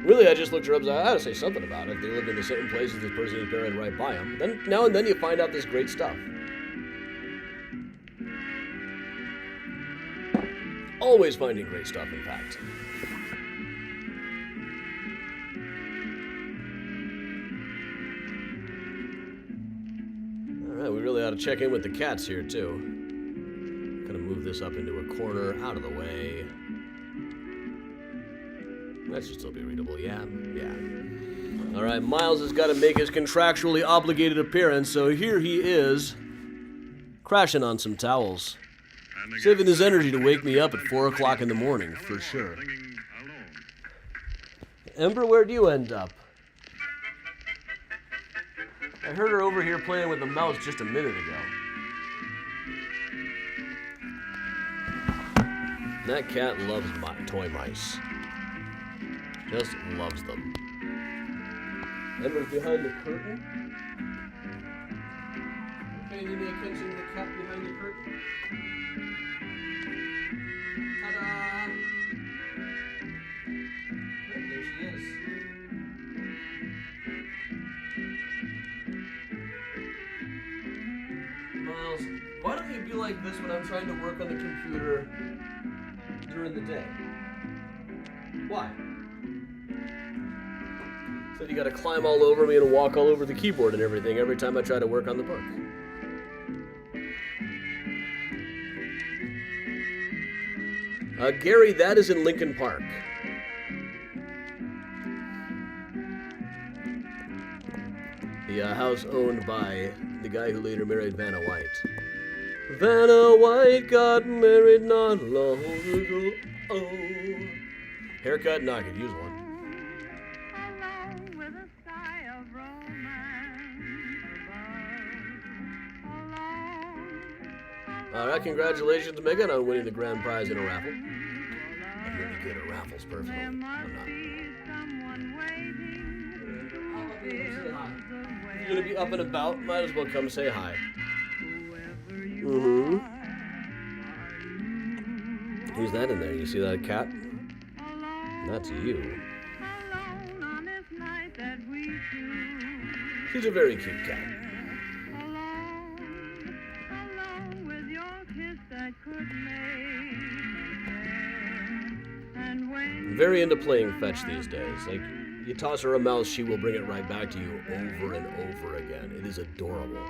Really, I just looked her up and I had to say something about it. They lived in the same place as this person who's buried right by them. Then, now and then you find out this great stuff. Always finding great stuff, in fact. Alright, we really ought to check in with the cats here, too. Gonna move this up into a corner, out of the way. That should still be readable, yeah. Alright, Miles has got to make his contractually obligated appearance, so here he is, crashing on some towels. Saving his energy to wake me up at 4 o'clock in the morning, for sure. Ember, where'd you end up? I heard her over here playing with the mouse just a minute ago. That cat loves toy mice. Just loves them. Ember's behind the curtain. Paying any attention to the cat behind the curtain? Ta-da! Oh, there she is. Miles, why don't you be like this when I'm trying to work on the computer during the day? Why? Said you gotta climb all over me and walk all over the keyboard and everything every time I try to work on the book. Gary, that is in Lincoln Park. The house owned by the guy who later married Vanna White. Vanna White got married not long ago. Oh. Haircut? No, I could use one. Alright, congratulations, Megan, on winning the grand prize in a raffle. I'm really good at raffles, personally. I'm not. If you're gonna be up and about, might as well come say hi. Mm-hmm. Who's that in there? You see that cat? That's you. She's a very cute cat. Very into playing fetch these days. Like, you toss her a mouse, she will bring it right back to you over and over again. It is adorable.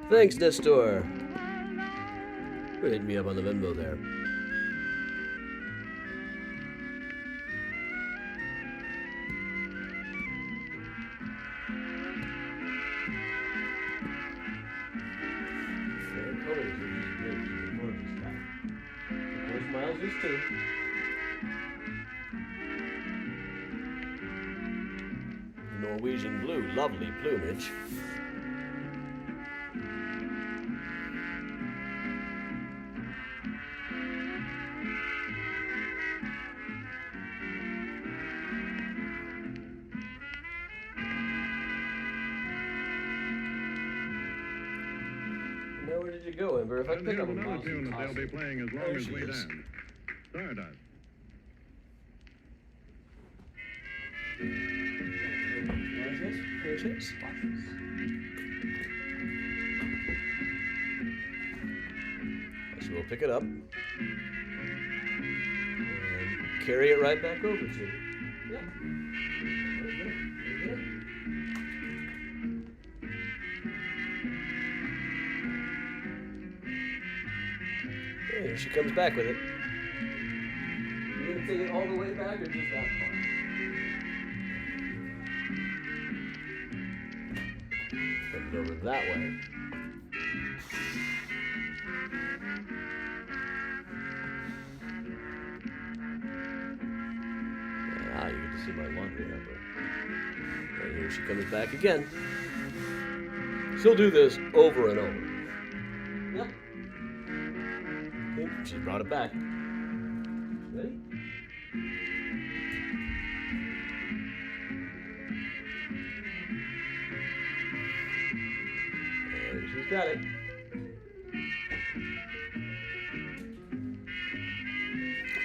Thanks, Nestor. You're hitting me up on the Venmo there. Miles is too. Norwegian blue, lovely plumage. Now where did you go, Ember? If I pick up a mouse, tune that they'll be playing as long as we dance. Stardust. any chance? So we'll pick it up and carry it right back over to you. Yep. Yeah, here she comes back with it. You gonna take it all the way back or just that far? Put it over that way. Ah, you get to see my laundry hamper. And here she comes back again. She'll do this over and over. Yep. She brought it back. Ready? And she's got it.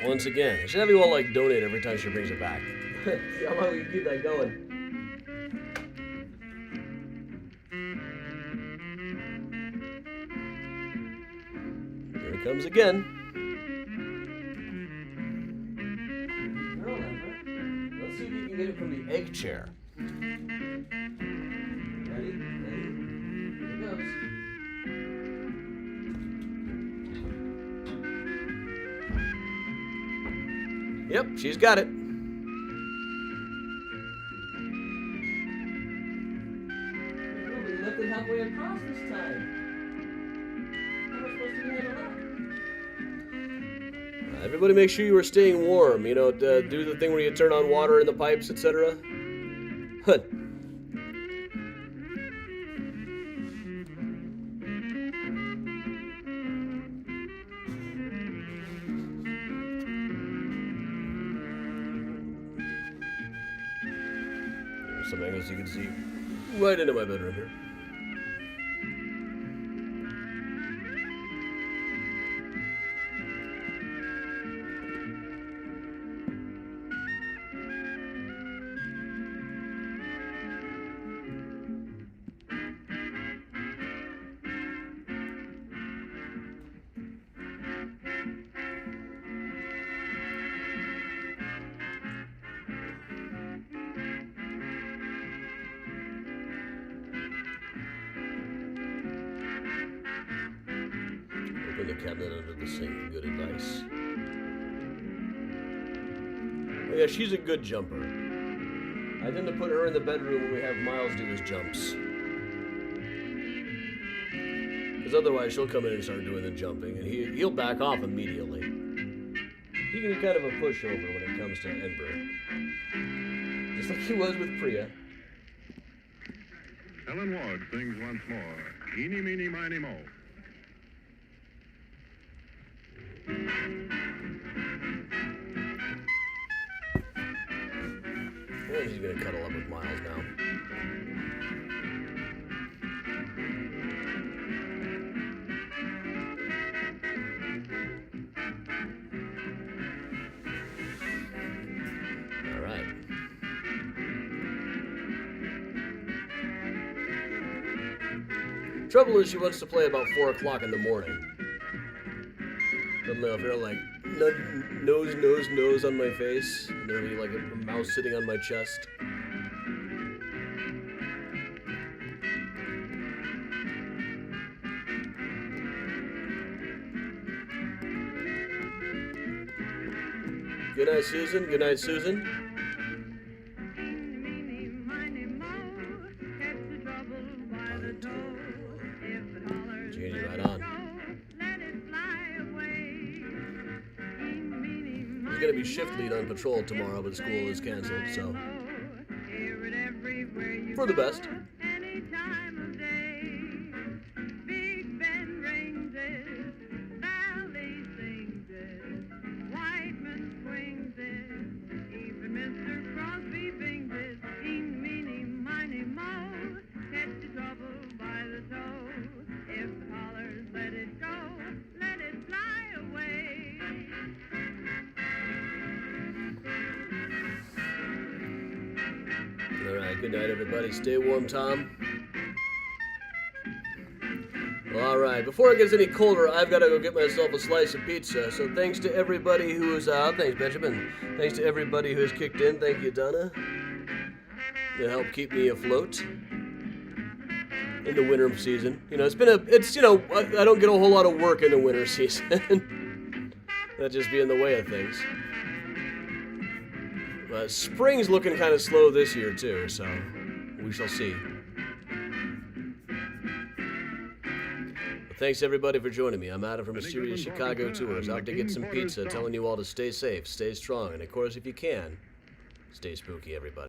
Once again, I should have you all like donate every time she brings it back. See how long we can keep that going. Here it comes again. Let's see if you can get it from the egg chair. Ready? Ready? Here it goes. Yep, she's got it. We lifted halfway across this time. How am I supposed to handle that? Everybody make sure you are staying warm. You know, do the thing where you turn on water in the pipes, etc. Huh. Some angles you can see right into my bedroom here. Open the cabinet under the sink. Good advice. Oh yeah, she's a good jumper. I tend to put her in the bedroom when we have Miles do his jumps. Because otherwise she'll come in and start doing the jumping, and he'll back off immediately. He can be kind of a pushover when it comes to Ember. Just like he was with Priya. Helen Ward sings once more. Eeny, meeny, miny, mo. And he's gonna cuddle up with Miles now. All right. Trouble is, she wants to play about 4 o'clock in the morning. Suddenly I'll feel like nose on my face, and there'll be like a mouse sitting on my chest. Good night, Susan. Good night, Susan. Jeannie, right on. There's gonna be shift lead on patrol tomorrow, but school is canceled, so for the best. Good night, everybody. Stay warm, Tom. Well, all right. Before it gets any colder, I've got to go get myself a slice of pizza. So thanks to everybody who is out. Thanks, Benjamin. Thanks to everybody who has kicked in. Thank you, Donna. To help keep me afloat in the winter season. You know, I don't get a whole lot of work in the winter season. That just be in the way of things. Spring's looking kind of slow this year, too, so we shall see. But thanks, everybody, for joining me. I'm Adam from Mysterious Chicago Tours, out to get some pizza, telling you all to stay safe, stay strong, and, of course, if you can, stay spooky, everybody.